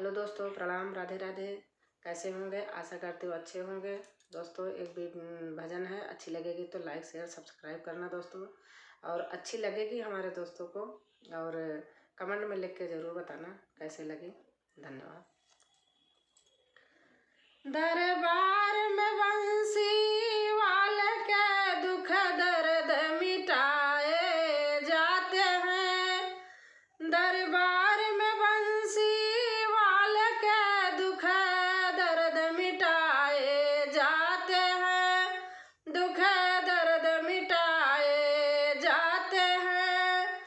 Hello दोस्तों, प्रणाम, राधे राधे। कैसे होंगे? आशा करती हूँ अच्छे होंगे। दोस्तों एक भी भजन है, अच्छी लगेगी तो लाइक शेयर सब्सक्राइब करना दोस्तों। और अच्छी लगेगी हमारे दोस्तों को, और कमेंट में लिख के ज़रूर बताना कैसे लगी। धन्यवाद। दरबार में बंसी वाल के दुख दर्द मिटाए जाते हैं। दरबार में बंसी वाल के दुख दर्द मिटाए जाते हैं। दुख दर्द मिटाए जाते हैं।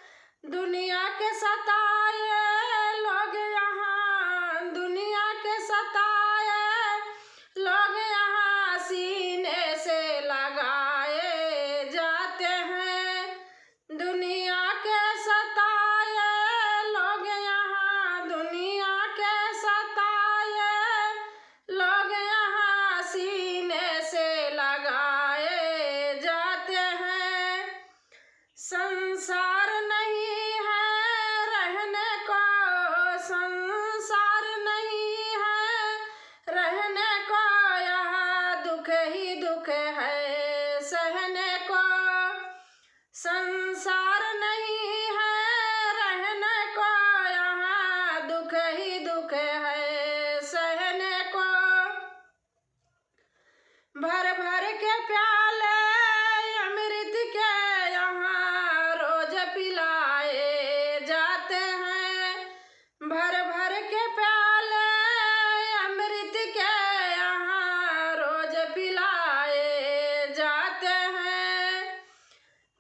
दुनिया के सताए लोग यहाँ, दुनिया के सताए लोग यहाँ सीने से लगाए जाते हैं। दुनिया के सताए लोग यहाँ, दुनिया के सताए लोग यहाँ सीने से लगाए जाते हैं। संसार नहीं है रहने को, संसार नहीं है रहने को, यहाँ दुख ही दुख है सहने को। संसार नहीं है रहने को, यहाँ दुख ही दुख है सहने को। भर भर के प्याले अमृत के यहाँ रोज पिलाए जाते हैं। भर भर के प्याले अमृत के यहाँ रोज पिलाए जाते हैं।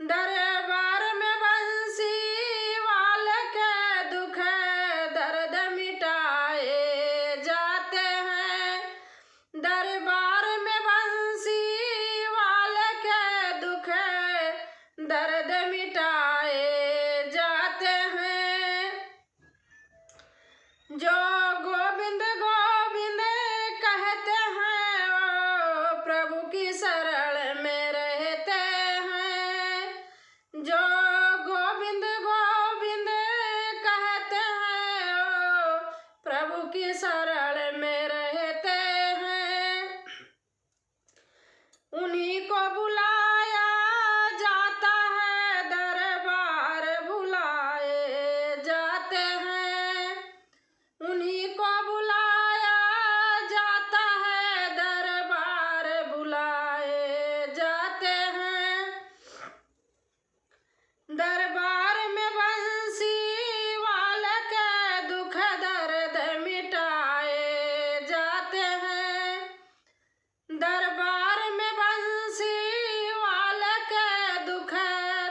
दरबार में बंसी वाल के दुख दर्द मिटाए जाते हैं। दरबार में बंसी वाल के दुख दर्द मिटाए जाते हैं। जो गोविंद गोविंद कहते हैं ओ प्रभु की शरण में रहते हैं। जो गोविंद गोविंद कहते हैं ओ प्रभु की शरण में रहते हैं। उन्हीं को बुलाया जाता है, दरबार बुलाए जाते हैं। उन्हीं को बुलाया जाता है, दरबार बुलाए जाते हैं। दरबार में बंसी वाल के दुख दर्द मिटाए जाते हैं। दरबार में बंसी वाल के दुख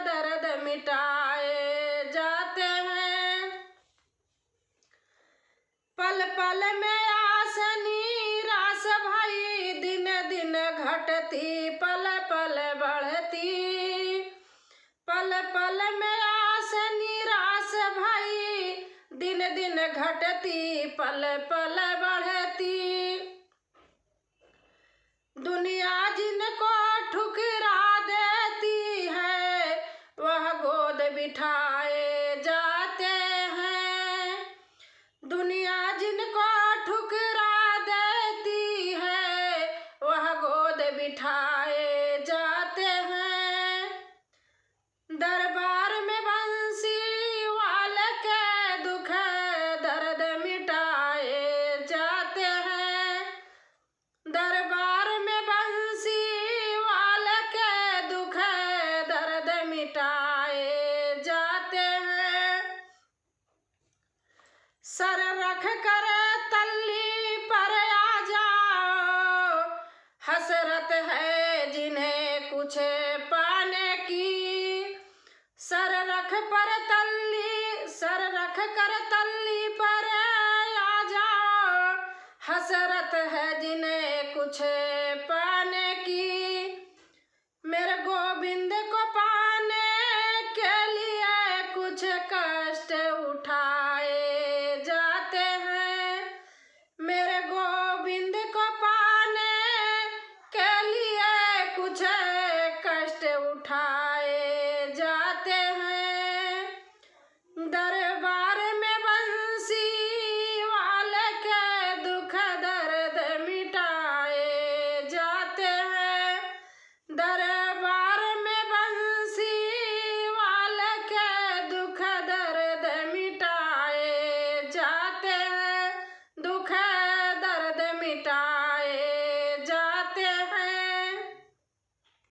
दर्द मिटाए जाते हैं। पल पल में आसनी रास भाई, दिन दिन घटती पल पल बढ़ती। पल पल में आसनी रास भाई, दिन दिन घटती पल पल बढ़ती। दुनिया जिनको ठुकरा देती है वह गोद बिठाए जाते हैं। दुनिया जिनको ठुकरा देती है वह गोद बिठाए जाते हैं। दरबार में बंसी वाल के दुख दर्द मिटाए जाते हैं। दरबार में बंसी वाल के दुख दर्द मिटाए जाते हैं। सर रख कर तल्ली पर आ जाओ, हसरत है जिन्हें कुछ पाने की। सर रख कर तल्ली पर आ जाओ, हसरत है जिन्हें कुछ